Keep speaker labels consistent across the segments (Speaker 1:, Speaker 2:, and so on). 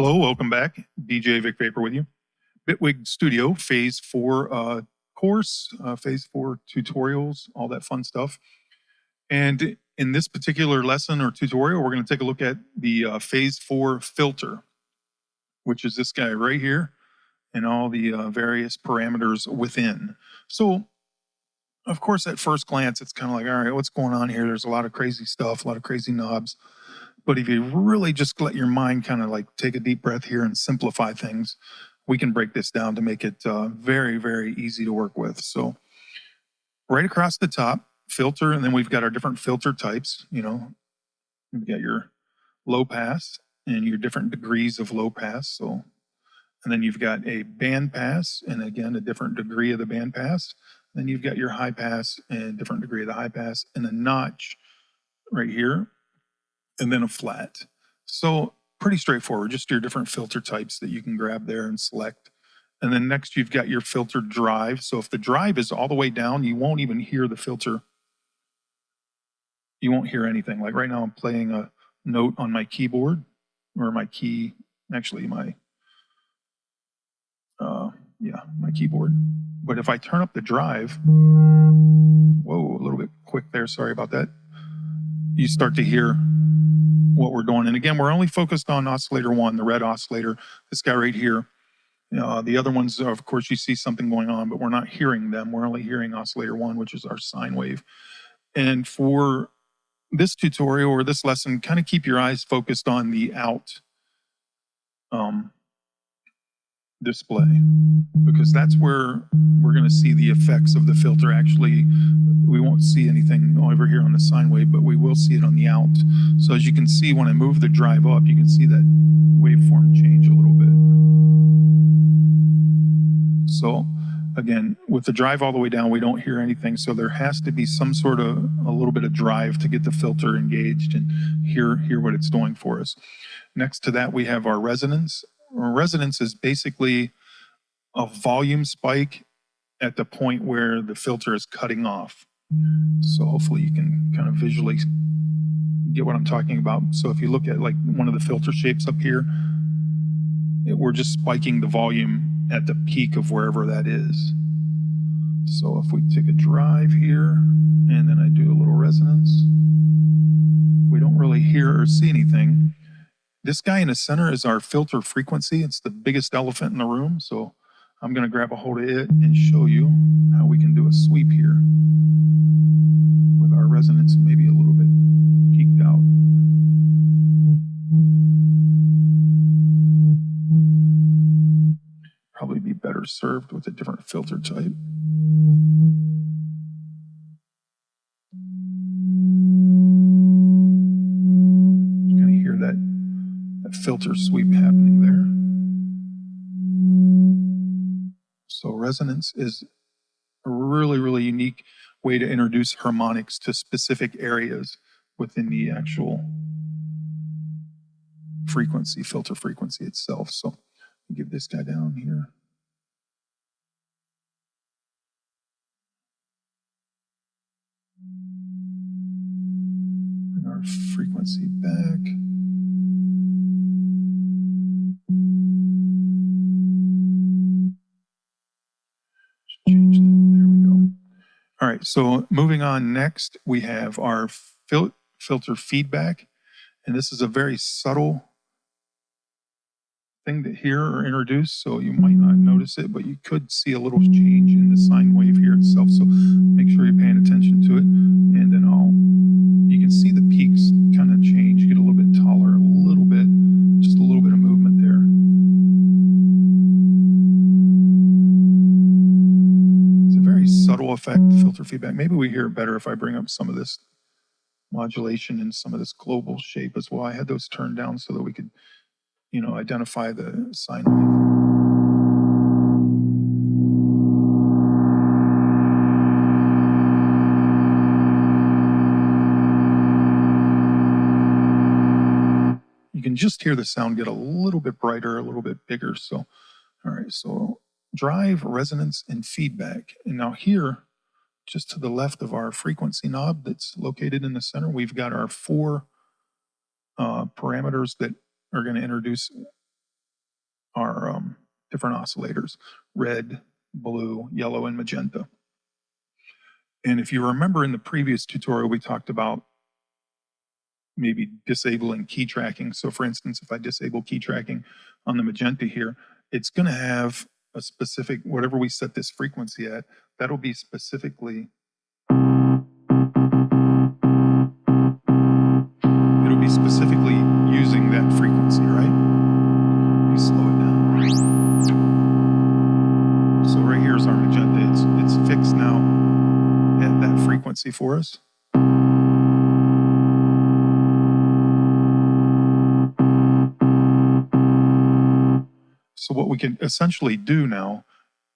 Speaker 1: Hello, welcome back. DJ Vic Vapor with you. Bitwig Studio Phase-4 course, Phase-4 tutorials, all that fun stuff. And in this particular lesson or tutorial, we're going to take a look at the Phase-4 filter, which is this guy right here, and all the various parameters within. So, of course, at first glance, it's kind of like, all right, what's going on here? There's a lot of crazy stuff, a lot of crazy knobs. But if you really just let your mind kind of like take a deep breath here and simplify things, we can break this down to make it very, very easy to work with. So right across the top, filter, and then we've got our different filter types. You know, you've got your low pass and your different degrees of low pass. So, and then you've got a band pass, and again, a different degree of the band pass. Then you've got your high pass and different degree of the high pass, and a notch right here, and then a flat. So pretty straightforward, just your different filter types that you can grab there and select. And then next you've got your filter drive. So if the drive is all the way down, you won't even hear the filter. You won't hear anything. Like right now I'm playing a note on my keyboard, or my key, actually my keyboard. But if I turn up the drive, whoa, a little bit quick there, sorry about that. You start to hear what we're doing. And again, we're only focused on oscillator 1, the red oscillator, this guy right here. The other ones, of course, you see something going on, but we're not hearing them. We're only hearing oscillator 1, which is our sine wave. And for this tutorial or this lesson, kind of keep your eyes focused on the out display, because that's where we're going to see the effects of the filter. Actually, we won't see anything over here on the sine wave, but we will see it on the out. So as you can see, when I move the drive up, you can see that waveform change a little bit. So again, with the drive all the way down, we don't hear anything. So there has to be some sort of a little bit of drive to get the filter engaged and hear what it's doing for us. Next to that, we have our resonance. Resonance is basically a volume spike at the point where the filter is cutting off. So hopefully you can kind of visually get what I'm talking about. So if you look at like one of the filter shapes up here, we're just spiking the volume at the peak of wherever that is. So if we take a drive here and then I do a little resonance, we don't really hear or see anything. This guy in the center is our filter frequency. It's the biggest elephant in the room. So I'm going to grab a hold of it and show you how we can do a sweep here with our resonance maybe a little bit peaked out. Probably be better served with a different filter type. You can hear that filter sweep happening there. So resonance is a really, really unique way to introduce harmonics to specific areas within the actual frequency, filter frequency itself. So give this guy down here. Bring our frequency back. Change that. There we go. All right, so moving on, next we have our filter feedback, and this is a very subtle thing to hear or introduce, so you might not notice it, but you could see a little change in the sine wave here itself, so make sure you're paying attention to it. And then you can see the peaks kind of change, get a little bit taller, a little bit, just a little bit of movement there. Subtle effect, filter feedback. Maybe we hear it better if I bring up some of this modulation and some of this global shape as well. I had those turned down so that we could, you know, identify the sine wave. You can just hear the sound get a little bit brighter, a little bit bigger. So, all right, so drive, resonance, and feedback. And now here, just to the left of our frequency knob that's located in the center, we've got our 4 parameters that are going to introduce our different oscillators: red, blue, yellow, and magenta. And if you remember in the previous tutorial, we talked about maybe disabling key tracking. So for instance, if I disable key tracking on the magenta here, it's going to have a specific, whatever we set this frequency at, that'll be specifically, it'll be specifically using that frequency, right? Let me slow it down. So right here is our magenta. It's fixed now at that frequency for us. So what we can essentially do now,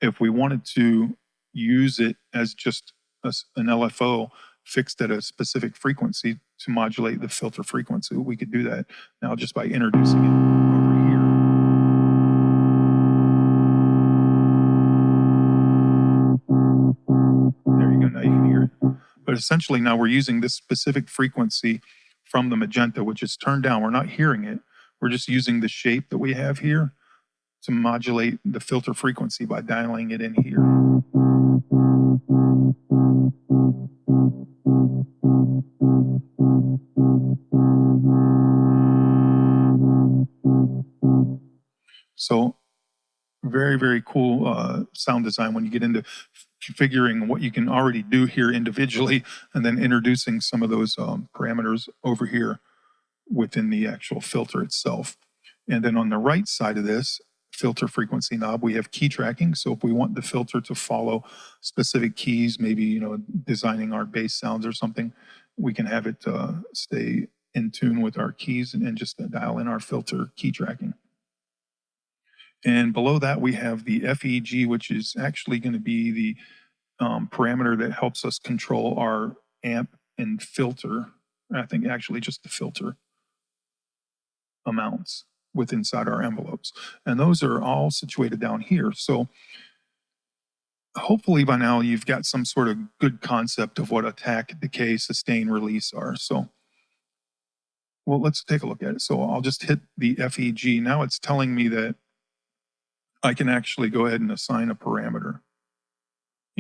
Speaker 1: if we wanted to use it as just an LFO fixed at a specific frequency to modulate the filter frequency, we could do that now just by introducing it over here. There you go, now you can hear it. But essentially now we're using this specific frequency from the magenta, which is turned down. We're not hearing it. We're just using the shape that we have here to modulate the filter frequency by dialing it in here. So very, very cool sound design when you get into figuring what you can already do here individually and then introducing some of those parameters over here within the actual filter itself. And then on the right side of this filter frequency knob, we have key tracking. So if we want the filter to follow specific keys, maybe designing our bass sounds or something, we can have it stay in tune with our keys and just dial in our filter key tracking. And below that we have the FEG, which is actually going to be the parameter that helps us control our amp and filter. I think actually just the filter amounts within inside our envelopes, and those are all situated down here. So hopefully by now you've got some sort of good concept of what attack, decay, sustain, release are. So well, let's take a look at it. So I'll just hit the FEG. Now it's telling me that I can actually go ahead and assign a parameter.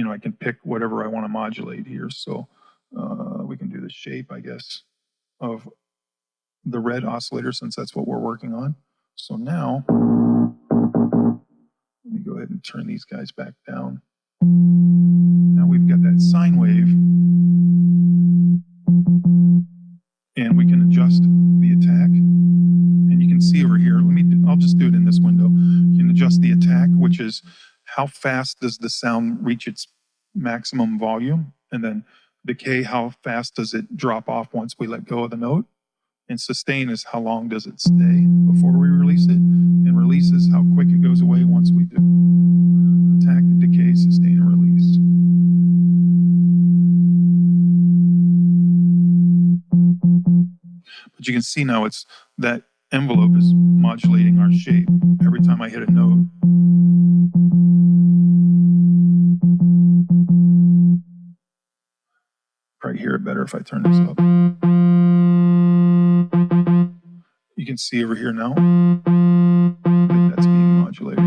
Speaker 1: I can pick whatever I want to modulate here. So we can do the shape, I guess, of the red oscillator, since that's what we're working on. So now, let me go ahead and turn these guys back down. Now we've got that sine wave, and we can adjust the attack. And you can see over here, I'll just do it in this window. You can adjust the attack, which is how fast does the sound reach its maximum volume, and then decay, how fast does it drop off once we let go of the note. And sustain is how long does it stay before we release it, and release is how quick it goes away once we do. Attack, decay, sustain, and release. But you can see now it's that envelope is modulating our shape every time I hit a note. Probably hear it better if I turn this up. You can see over here now that that's being modulated.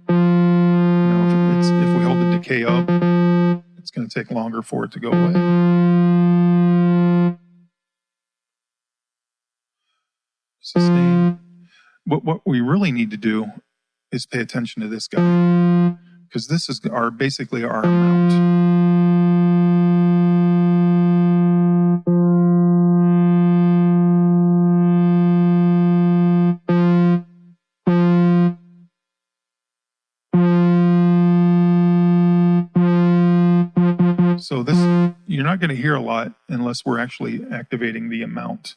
Speaker 1: Now if we hold the decay up, it's going to take longer for it to go away. Sustain. What we really need to do is pay attention to this guy, because this is basically our amount. So this, you're not going to hear a lot unless we're actually activating the amount.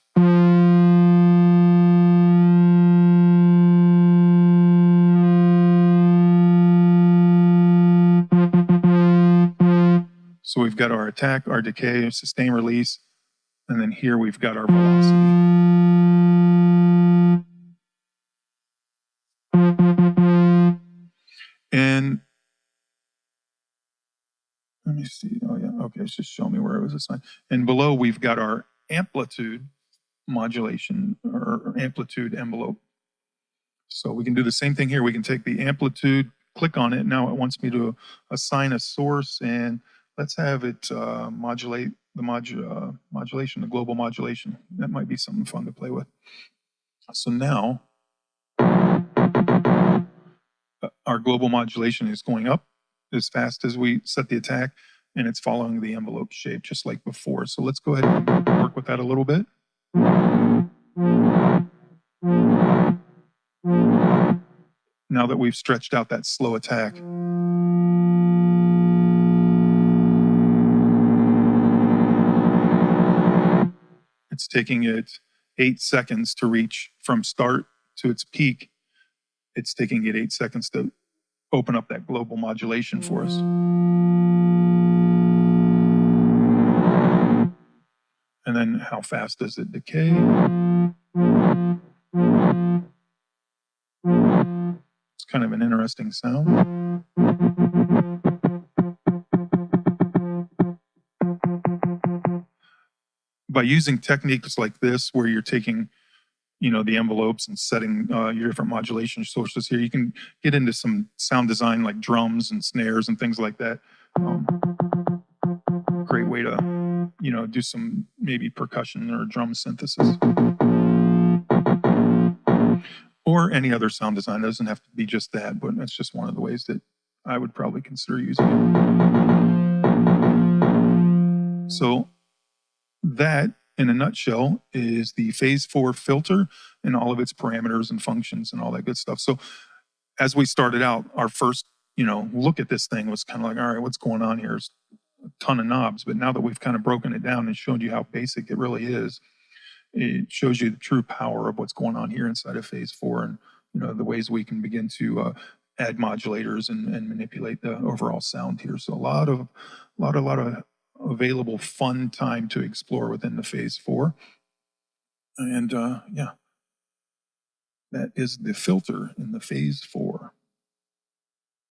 Speaker 1: So we've got our attack, our decay, sustain, release, and then here we've got our velocity. And let me see. Oh yeah, okay, it's just showing me where it was assigned. And below we've got our amplitude modulation or amplitude envelope. So we can do the same thing here. We can take the amplitude, click on it. Now it wants me to assign a source, and let's have it modulate the modulation, the global modulation. That might be something fun to play with. So now our global modulation is going up as fast as we set the attack, and it's following the envelope shape just like before. So let's go ahead and work with that a little bit. Now that we've stretched out that slow attack. It's taking it 8 seconds to reach from start to its peak. It's taking it 8 seconds to open up that global modulation for us. And then how fast does it decay? It's kind of an interesting sound. By using techniques like this, where you're taking, you know, the envelopes and setting your different modulation sources here, you can get into some sound design like drums and snares and things like that. Great way to, you know, do some maybe percussion or drum synthesis. Or any other sound design. It doesn't have to be just that, but that's just one of the ways that I would probably consider using it. So that, in a nutshell, is the Phase-4 filter and all of its parameters and functions and all that good stuff. So as we started out, our first, you know, look at this thing was kind of like, all right, what's going on here? There's a ton of knobs. But now that we've kind of broken it down and showed you how basic it really is, it shows you the true power of what's going on here inside of Phase-4, and, you know, the ways we can begin to add modulators and manipulate the overall sound here. So a lot of available fun time to explore within the Phase-4. And yeah, that is the filter in the Phase-4.